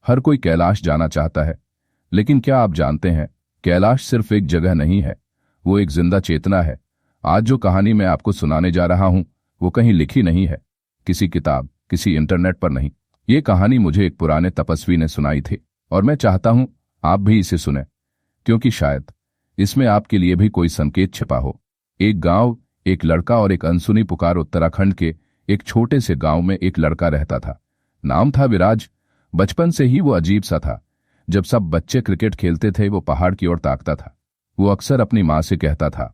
हर कोई कैलाश जाना चाहता है, लेकिन क्या आप जानते हैं, कैलाश सिर्फ एक जगह नहीं है, वो एक जिंदा चेतना है। आज जो कहानी मैं आपको सुनाने जा रहा हूं, वो कहीं लिखी नहीं है, किसी किताब, किसी इंटरनेट पर नहीं। ये कहानी मुझे एक पुराने तपस्वी ने सुनाई थी, और मैं चाहता हूं आप भी इसे सुने, क्योंकि शायद इसमें आपके लिए भी कोई संकेत छिपा हो। एक गांव, एक लड़का और एक अनसुनी पुकार। उत्तराखंड के एक छोटे से गांव में एक लड़का रहता था। नाम था विराज। बचपन से ही वो अजीब सा था। जब सब बच्चे क्रिकेट खेलते थे, वो पहाड़ की ओर ताकता था। वो अक्सर अपनी माँ से कहता था,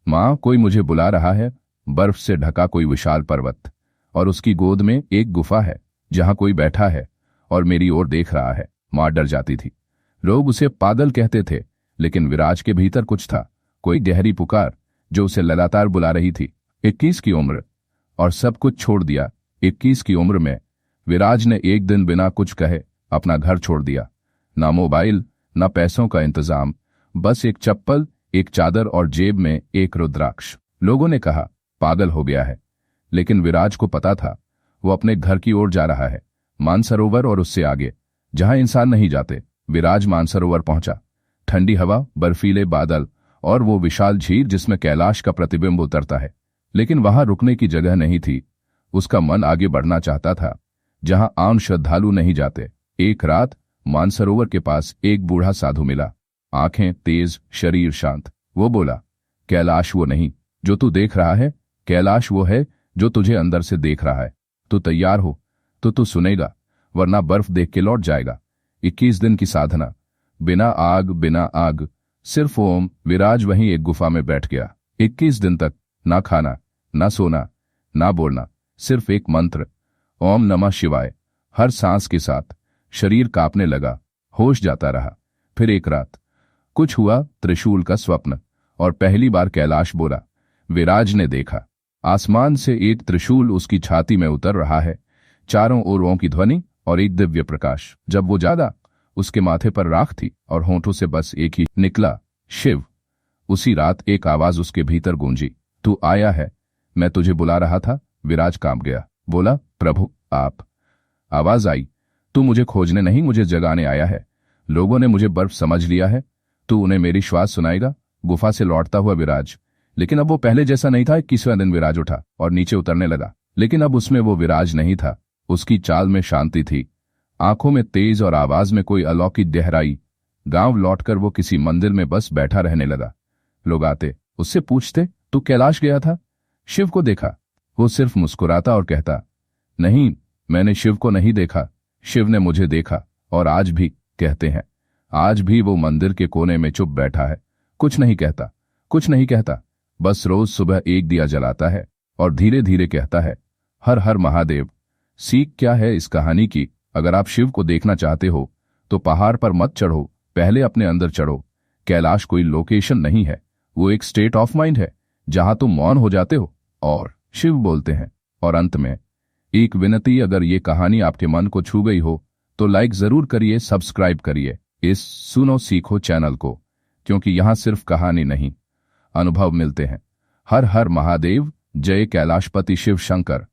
माँ, कोई मुझे बुला रहा है। बर्फ से ढका कोई विशाल पर्वत, और उसकी गोद में एक गुफा है जहां कोई बैठा है और मेरी ओर देख रहा है। माँ डर जाती थी। लोग उसे पागल कहते थे, लेकिन विराज के भीतर कुछ था, कोई गहरी पुकार जो उसे लगातार बुला रही थी। 21 की उम्र, और सब कुछ छोड़ दिया। 21 की उम्र में विराज ने एक दिन बिना कुछ कहे अपना घर छोड़ दिया। ना मोबाइल, ना पैसों का इंतजाम, बस एक चप्पल, एक चादर और जेब में एक रुद्राक्ष। लोगों ने कहा पागल हो गया है, लेकिन विराज को पता था वो अपने घर की ओर जा रहा है, मानसरोवर और उससे आगे, जहां इंसान नहीं जाते। विराज मानसरोवर पहुंचा। ठंडी हवा, बर्फीले बादल और वो विशाल झील जिसमें कैलाश का प्रतिबिंब उतरता है। लेकिन वहां रुकने की जगह नहीं थी। उसका मन आगे बढ़ना चाहता था, जहां आम श्रद्धालु नहीं जाते। एक रात मानसरोवर के पास एक बूढ़ा साधु मिला। आंखें तेज, शरीर शांत। वो बोला, कैलाश वो नहीं जो तू देख रहा है, कैलाश वो है जो तुझे अंदर से देख रहा है। तू तैयार हो तो तू सुनेगा, वरना बर्फ देख के लौट जाएगा। 21 दिन की साधना, बिना आग, बिना आग, सिर्फ ओम। विराज वहीं एक गुफा में बैठ गया। 21 दिन तक ना खाना, ना सोना, ना बोलना, सिर्फ एक मंत्र, ओम नमः शिवाय। हर सांस के साथ शरीर कांपने लगा, होश जाता रहा। फिर एक रात कुछ हुआ, त्रिशूल का स्वप्न, और पहली बार कैलाश बोला। विराज ने देखा, आसमान से एक त्रिशूल उसकी छाती में उतर रहा है, चारों ओरों की ध्वनि और एक दिव्य प्रकाश। जब वो जागा, उसके माथे पर राख थी और होंठों से बस एक ही निकला, शिव। उसी रात एक आवाज उसके भीतर गूंजी, तू आया है, मैं तुझे बुला रहा था। विराज कांप गया, बोला, प्रभु आप। आवाज आई, तू मुझे खोजने नहीं, मुझे जगाने आया है। लोगों ने मुझे बर्फ समझ लिया है, तू उन्हें मेरी श्वास सुनाएगा। गुफा से लौटता हुआ विराज, लेकिन अब वो पहले जैसा नहीं था। 21वां दिन विराज उठा और नीचे उतरने लगा, लेकिन अब उसमें वो विराज नहीं था। उसकी चाल में शांति थी, आंखों में तेज और आवाज में कोई अलौकिक गहराई। गांव लौटकर वो किसी मंदिर में बस बैठा रहने लगा। लोग आते, उससे पूछते, तू कैलाश गया था? शिव को देखा? वो सिर्फ मुस्कुराता और कहता, नहीं, मैंने शिव को नहीं देखा, शिव ने मुझे देखा। और आज भी कहते हैं, आज भी वो मंदिर के कोने में चुप बैठा है, कुछ नहीं कहता, कुछ नहीं कहता, बस रोज सुबह एक दिया जलाता है और धीरे धीरे कहता है, हर हर महादेव। सीख क्या है इस कहानी की? अगर आप शिव को देखना चाहते हो तो पहाड़ पर मत चढ़ो, पहले अपने अंदर चढ़ो। कैलाश कोई लोकेशन नहीं है, वो एक स्टेट ऑफ माइंड है, जहां तुम मौन हो जाते हो और शिव बोलते हैं। और अंत में एक विनती, अगर ये कहानी आपके मन को छू गई हो तो लाइक जरूर करिए, सब्सक्राइब करिए इस सुनो सीखो चैनल को, क्योंकि यहां सिर्फ कहानी नहीं, अनुभव मिलते हैं। हर हर महादेव। जय कैलाशपति शिव शंकर।